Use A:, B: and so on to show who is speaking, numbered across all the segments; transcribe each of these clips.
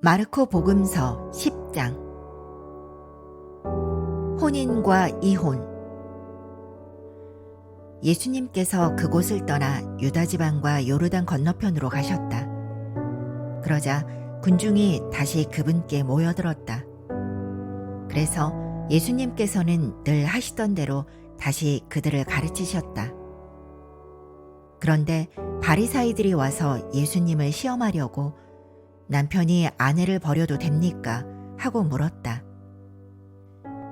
A: 마르코 복음서 10장. 혼인과 이혼. 예수님께서 그곳을 떠나 유다 지방과 요르단 건너편으로 가셨다. 그러자 군중이 다시 그분께 모여들었다. 그래서 예수님께서는 늘 하시던 대로 다시 그들을 가르치셨다. 그런데 바리사이들이 와서 예수님을 시험하려고 남편이 아내를 버려도 됩니까? 하고 물었다.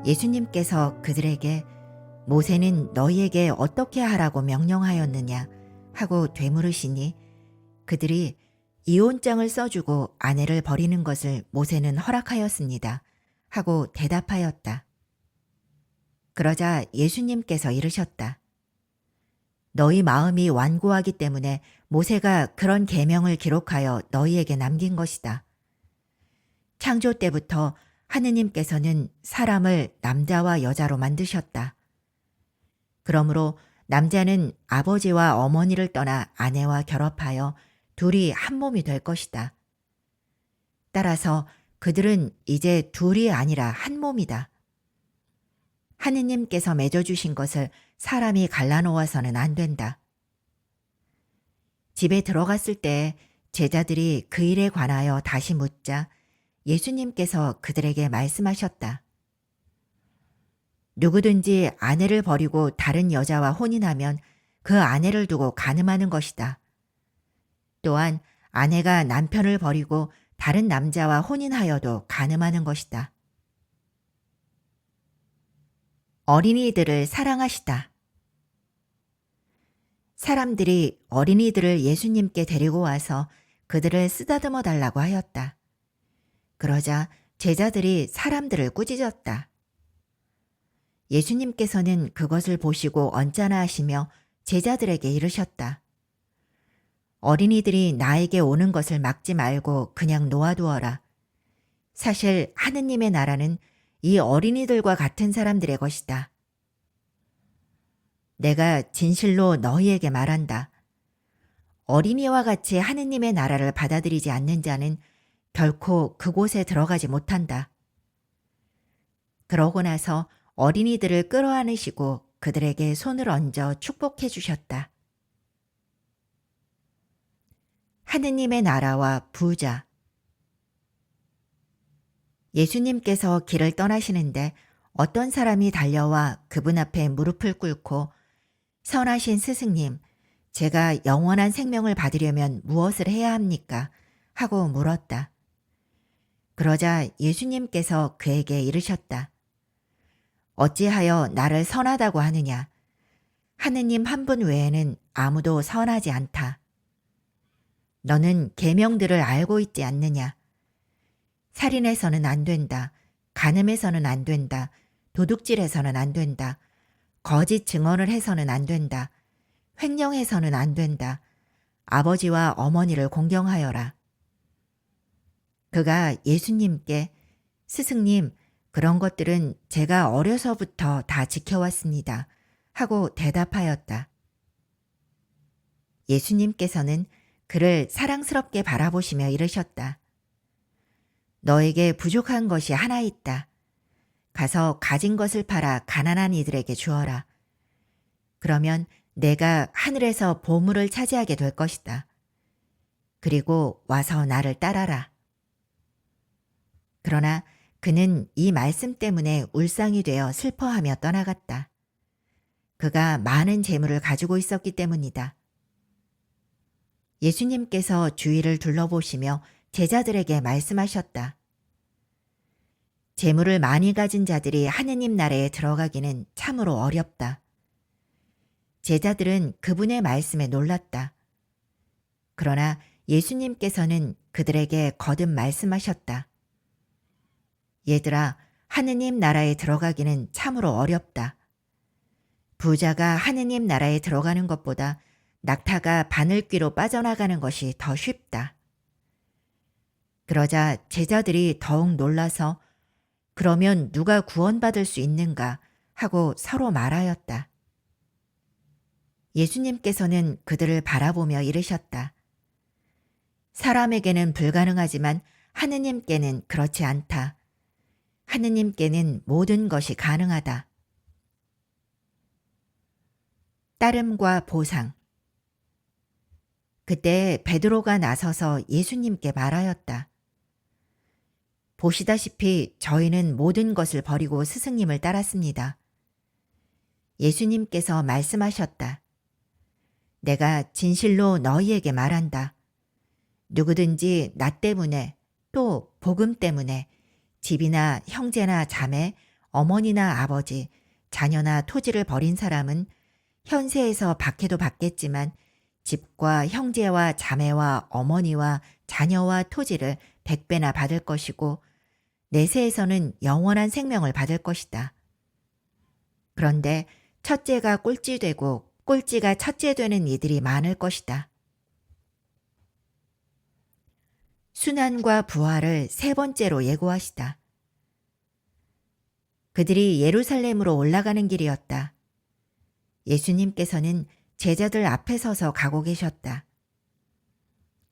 A: 예수님께서 그들에게 모세는 너희에게 어떻게 하라고 명령하였느냐 하고 되물으시니 그들이 이혼장을 써주고 아내를 버리는 것을 모세는 허락하였습니다 하고 대답하였다. 그러자 예수님께서 이르셨다. 너희 마음이 완고하기 때문에 모세가 그런 계명을 기록하여 너희에게 남긴 것이다. 창조 때부터 하느님께서는 사람을 남자와 여자로 만드셨다. 그러므로 남자는 아버지와 어머니를 떠나 아내와 결합하여 둘이 한 몸이 될 것이다. 따라서 그들은 이제 둘이 아니라 한 몸이다. 하느님께서 맺어주신 것을 사람이 갈라놓아서는 안 된다. 집에 들어갔을 때 제자들이 그 일에 관하여 다시 묻자 예수님께서 그들에게 말씀하셨다. 누구든지 아내를 버리고 다른 여자와 혼인하면 그 아내를 두고 간음하는 것이다. 또한 아내가 남편을 버리고 다른 남자와 혼인하여도 간음하는 것이다. 어린이들을 사랑하시다. 사람들이 어린이들을 예수님께 데리고 와서 그들을 쓰다듬어 달라고 하였다. 그러자 제자들이 사람들을 꾸짖었다. 예수님께서는 그것을 보시고 언짢아 하시며 제자들에게 이르셨다. 어린이들이 나에게 오는 것을 막지 말고 그냥 놓아두어라. 사실 하느님의 나라는 이 어린이들과 같은 사람들의 것이다. 내가 진실로 너희에게 말한다. 어린이와 같이 하느님의 나라를 받아들이지 않는 자는 결코 그곳에 들어가지 못한다. 그러고 나서 어린이들을 끌어안으시고 그들에게 손을 얹어 축복해 주셨다. 하느님의 나라와 부자. 예수님께서 길을 떠나시는데 어떤 사람이 달려와 그분 앞에 무릎을 꿇고 선하신 스승님, 제가 영원한 생명을 받으려면 무엇을 해야 합니까? 하고 물었다. 그러자 예수님께서 그에게 이르셨다. 어찌하여 나를 선하다고 하느냐? 하느님 한 분 외에는 아무도 선하지 않다. 너는 계명들을 알고 있지 않느냐? 살인해서는 안 된다. 간음해서는 안 된다. 도둑질해서는 안 된다. 거짓 증언을 해서는 안 된다. 횡령해서는 안 된다. 아버지와 어머니를 공경하여라. 그가 예수님께 스승님, 그런 것들은 제가 어려서부터 다 지켜왔습니다. 하고 대답하였다. 예수님께서는 그를 사랑스럽게 바라보시며 이르셨다. 너에게 부족한 것이 하나 있다. 가서 가진 것을 팔아 가난한 이들에게 주어라. 그러면 내가 하늘에서 보물을 차지하게 될 것이다. 그리고 와서 나를 따라라. 그러나 그는 이 말씀 때문에 울상이 되어 슬퍼하며 떠나갔다. 그가 많은 재물을 가지고 있었기 때문이다. 예수님께서 주위를 둘러보시며 제자들에게 말씀하셨다. 재물을 많이 가진 자들이 하느님 나라에 들어가기는 참으로 어렵다. 제자들은 그분의 말씀에 놀랐다. 그러나 예수님께서는 그들에게 거듭 말씀하셨다. 얘들아, 하느님 나라에 들어가기는 참으로 어렵다. 부자가 하느님 나라에 들어가는 것보다 낙타가 바늘귀로 빠져나가는 것이 더 쉽다. 그러자 제자들이 더욱 놀라서 그러면 누가 구원받을 수 있는가 하고 서로 말하였다. 예수님께서는 그들을 바라보며 이르셨다. 사람에게는 불가능하지만 하느님께는 그렇지 않다. 하느님께는 모든 것이 가능하다. 따름과 보상. 그때 베드로가 나서서 예수님께 말하였다. 보시다시피 저희는 모든 것을 버리고 스승님을 따랐습니다. 예수님께서 말씀하셨다. 내가 진실로 너희에게 말한다. 누구든지 나 때문에 또 복음 때문에 집이나 형제나 자매, 어머니나 아버지, 자녀나 토지를 버린 사람은 현세에서 박해도 받겠지만 집과 형제와 자매와 어머니와 자녀와 토지를 100배나 받을 것이고 내세에서는 영원한 생명을 받을 것이다. 그런데 첫째가 꼴찌되고 꼴찌가 첫째 되는 이들이 많을 것이다. 순환과 부활을 세 번째로 예고하시다. 그들이 예루살렘으로 올라가는 길이었다. 예수님께서는 제자들 앞에 서서 가고 계셨다.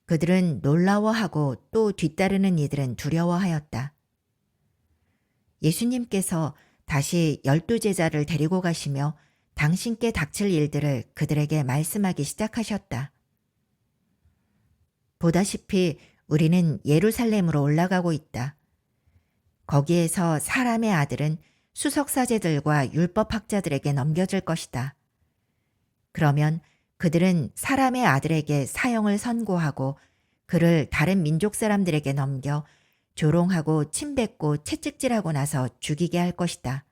A: 그들은 놀라워하고 또 뒤따르는 이들은 두려워하였다. 예수님께서 다시 12제자를 데리고 가시며 당신께 닥칠 일들을 그들에게 말씀하기 시작하셨다. 보다시피 우리는 예루살렘으로 올라가고 있다. 거기에서 사람의 아들은 수석사제들과 율법학자들에게 넘겨질 것이다. 그러면 그들은 사람의 아들에게 사형을 선고하고 그를 다른 민족 사람들에게 넘겨 조롱하고 침뱉고 채찍질하고 나서 죽이게 할 것이다.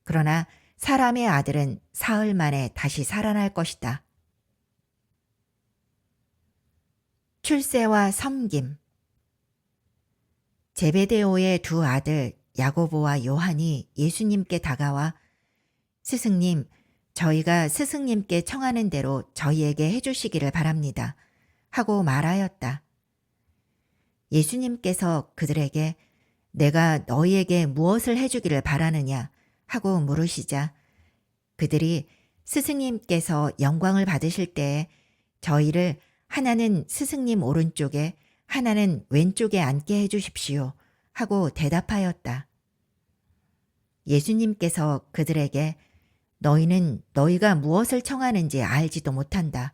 A: 그러나 사람의 아들은 사흘 만에 다시 살아날 것이다. 출세와 섬김. 제베데오의 두 아들 야고보와 요한이 예수님께 다가와 스승님, 저희가 스승님께 청하는 대로 저희에게 해주시기를 바랍니다. 하고 말하였다. 예수님께서 그들에게 내가 너희에게 무엇을 해주기를 바라느냐 하고 물으시자 그들이 스승님께서 영광을 받으실 때에 저희를 하나는 스승님 오른쪽에 하나는 왼쪽에 앉게 해주십시오 하고 대답하였다. 예수님께서 그들에게 너희는 너희가 무엇을 청하는지 알지도 못한다.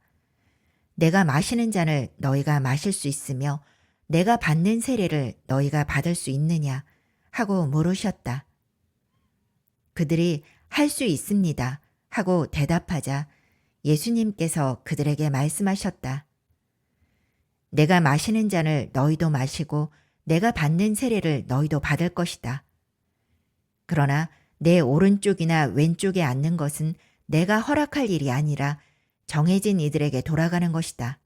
A: 내가 마시는 잔을 너희가 마실 수 있으며 내가 받는 세례를 너희가 받을 수 있느냐 하고 물으셨다. 그들이 할 수 있습니다 하고 대답하자 예수님께서 그들에게 말씀하셨다. 내가 마시는 잔을 너희도 마시고 내가 받는 세례를 너희도 받을 것이다. 그러나 내 오른쪽이나 왼쪽에 앉는 것은 내가 허락할 일이 아니라 정해진 이들에게 돌아가는 것이다.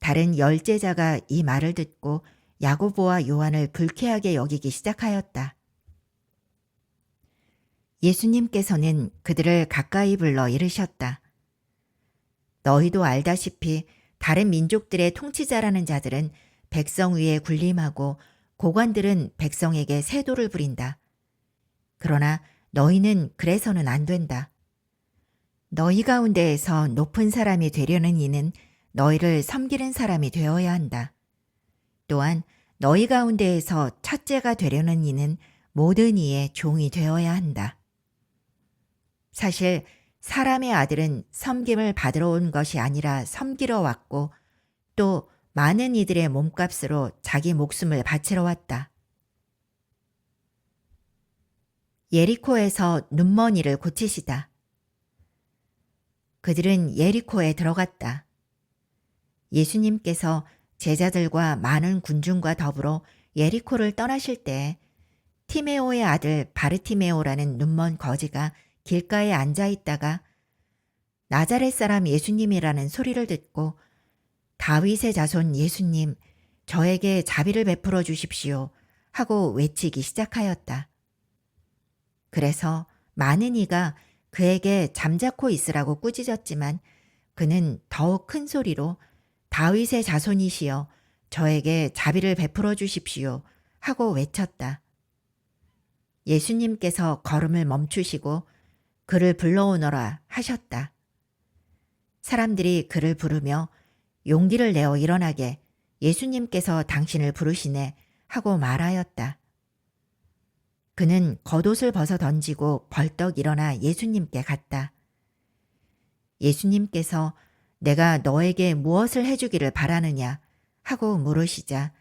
A: 다른 10제자가 이 말을 듣고 야고보와 요한을 불쾌하게 여기기 시작하였다. 예수님께서는 그들을 가까이 불러 이르셨다. 너희도 알다시피 다른 민족들의 통치자라는 자들은 백성 위에 군림하고 고관들은 백성에게 세도를 부린다. 그러나 너희는 그래서는 안 된다. 너희 가운데에서 높은 사람이 되려는 이는 너희를 섬기는 사람이 되어야 한다. 또한 너희 가운데에서 첫째가 되려는 이는 모든 이의 종이 되어야 한다. 사실 사람의 아들은 섬김을 받으러 온 것이 아니라 섬기러 왔고 또 많은 이들의 몸값으로 자기 목숨을 바치러 왔다. 예리코에서 눈먼이를 고치시다. 그들은 예리코에 들어갔다. 예수님께서 제자들과 많은 군중과 더불어 예리코를 떠나실 때 티메오의 아들 바르티메오라는 눈먼 거지가 길가에 앉아 있다가 나자렛 사람 예수님이라는 소리를 듣고 다윗의 자손 예수님, 저에게 자비를 베풀어 주십시오 하고 외치기 시작하였다. 그래서 많은 이가 그에게 잠자코 있으라고 꾸짖었지만 그는 더욱 큰 소리로 다윗의 자손이시여 저에게 자비를 베풀어 주십시오 하고 외쳤다. 예수님께서 걸음을 멈추시고 그를 불러오너라 하셨다. 사람들이 그를 부르며 용기를 내어 일어나게 예수님께서 당신을 부르시네 하고 말하였다. 그는 겉옷을 벗어 던지고 벌떡 일어나 예수님께 갔다. 예수님께서 내가 너에게 무엇을 해주기를 바라느냐 하고 물으시자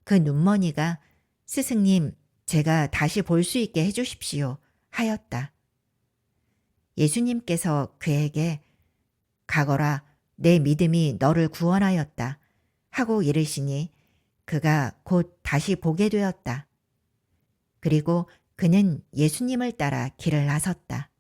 A: 그 눈머니가 스승님, 제가 다시 볼 수 있게 해주십시오 하였다. 예수님께서 그에게 가거라, 내 믿음이 너를 구원하였다 하고 이르시니 그가 곧 다시 보게 되었다. 그리고 그는 예수님을 따라 길을 나섰다.